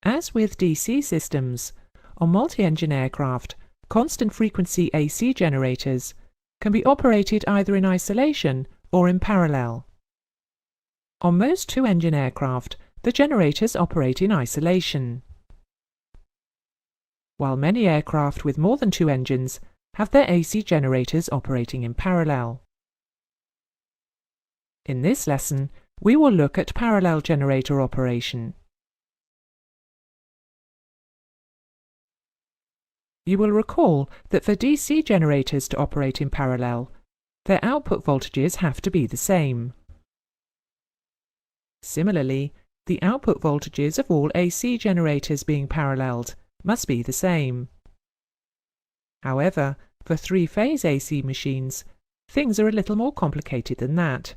As with DC systems, on multi-engine aircraft, constant frequency AC generators can be operated either in isolation or in parallel. On most two-engine aircraft, the generators operate in isolation, while many aircraft with more than two engines have their AC generators operating in parallel. In this lesson, we will look at parallel generator operation. You will recall that for DC generators to operate in parallel, their output voltages have to be the same. Similarly, the output voltages of all AC generators being paralleled must be the same. However, for three-phase AC machines, things are a little more complicated than that,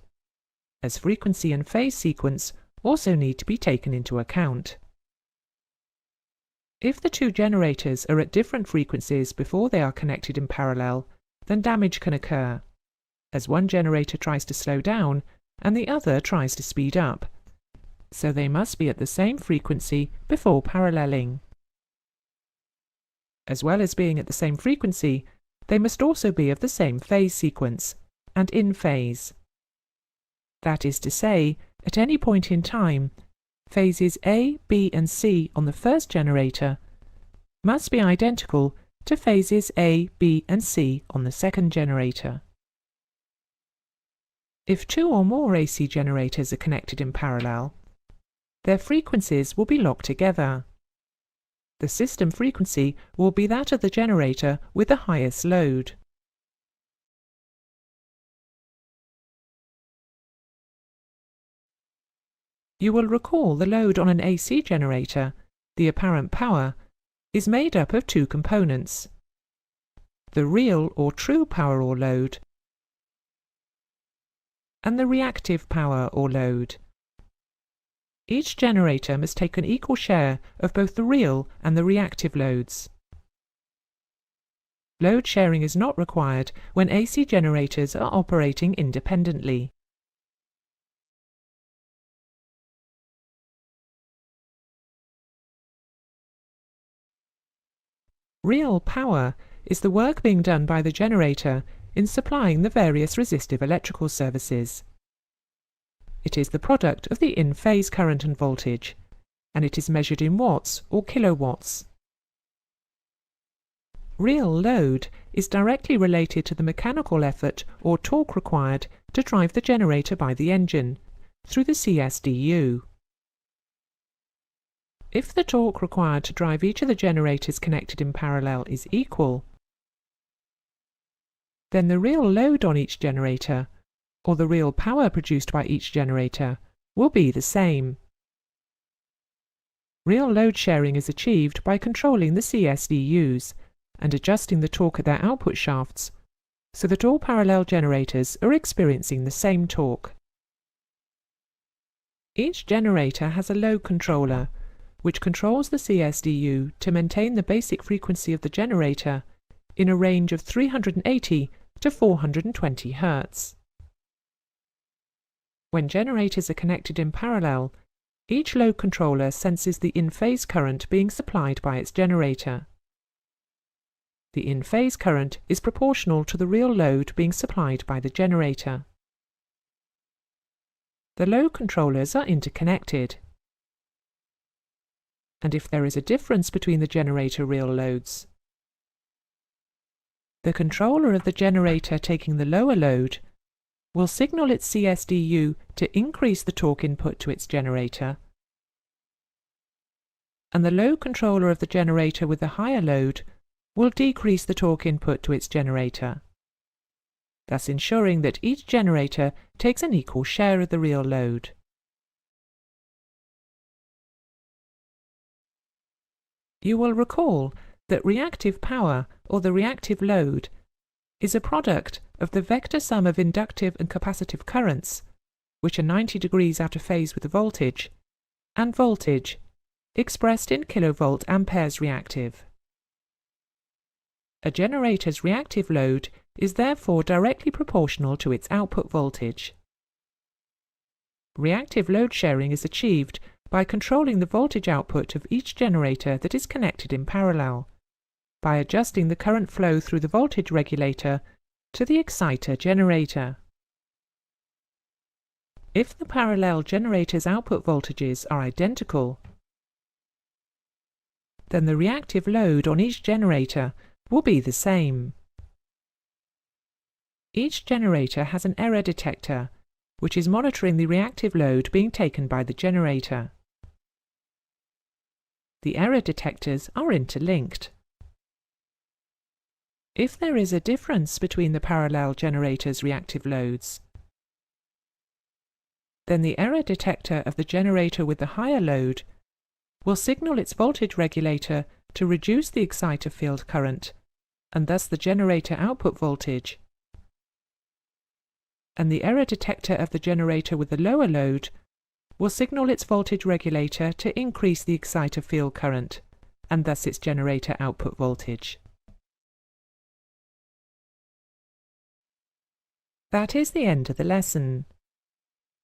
as frequency and phase sequence also need to be taken into account. If the two generators are at different frequencies before they are connected in parallel, then damage can occur, as one generator tries to slow down and the other tries to speed up, so they must be at the same frequency before paralleling. As well as being at the same frequency, they must also be of the same phase sequence, and in phase. That is to say, at any point in time, phases A, B and C on the first generator must be identical to phases A, B and C on the second generator. If two or more AC generators are connected in parallel, their frequencies will be locked together. The system frequency will be that of the generator with the highest load. You will recall the load on an AC generator, the apparent power, is made up of two components: the real or true power or load, and the reactive power or load. Each generator must take an equal share of both the real and the reactive loads. Load sharing is not required when AC generators are operating independently. Real power is the work being done by the generator in supplying the various resistive electrical services. It is the product of the in-phase current and voltage, and it is measured in watts or kilowatts. Real load is directly related to the mechanical effort or torque required to drive the generator by the engine, through the CSDU. If the torque required to drive each of the generators connected in parallel is equal, then the real load on each generator, or the real power produced by each generator, will be the same. Real load sharing is achieved by controlling the CSDUs and adjusting the torque at their output shafts so that all parallel generators are experiencing the same torque. Each generator has a load controller, which controls the CSDU to maintain the basic frequency of the generator in a range of 380 to 420 Hz. When generators are connected in parallel, each load controller senses the in-phase current being supplied by its generator. The in-phase current is proportional to the real load being supplied by the generator. The load controllers are interconnected, and if there is a difference between the generator real loads, the controller of the generator taking the lower load will signal its CSDU to increase the torque input to its generator, and the load controller of the generator with the higher load will decrease the torque input to its generator, thus ensuring that each generator takes an equal share of the real load. You will recall that reactive power, or the reactive load, is a product of the vector sum of inductive and capacitive currents, which are 90 degrees out of phase with the voltage, and voltage, expressed in kilovolt amperes reactive. A generator's reactive load is therefore directly proportional to its output voltage. Reactive load sharing is achieved by controlling the voltage output of each generator that is connected in parallel, by adjusting the current flow through the voltage regulator to the exciter generator. If the parallel generators' output voltages are identical, then the reactive load on each generator will be the same. Each generator has an error detector, which is monitoring the reactive load being taken by the generator. The error detectors are interlinked. If there is a difference between the parallel generators' reactive loads, then the error detector of the generator with the higher load will signal its voltage regulator to reduce the exciter field current, and thus the generator output voltage, and the error detector of the generator with the lower load will signal its voltage regulator to increase the exciter field current, and thus its generator output voltage. That is the end of the lesson.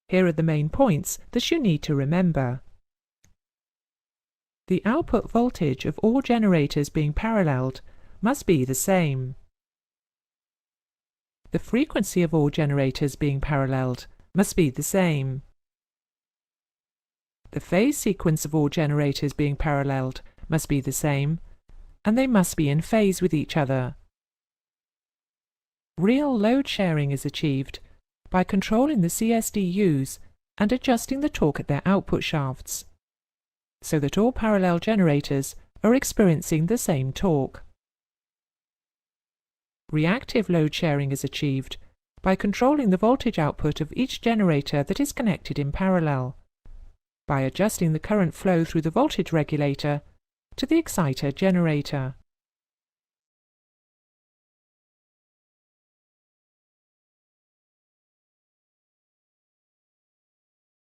Here are the main points that you need to remember. The output voltage of all generators being paralleled must be the same. The frequency of all generators being paralleled must be the same. The phase sequence of all generators being paralleled must be the same, and they must be in phase with each other. Real load sharing is achieved by controlling the CSDUs and adjusting the torque at their output shafts, so that all parallel generators are experiencing the same torque. Reactive load sharing is achieved by controlling the voltage output of each generator that is connected in parallel, by adjusting the current flow through the voltage regulator to the exciter generator.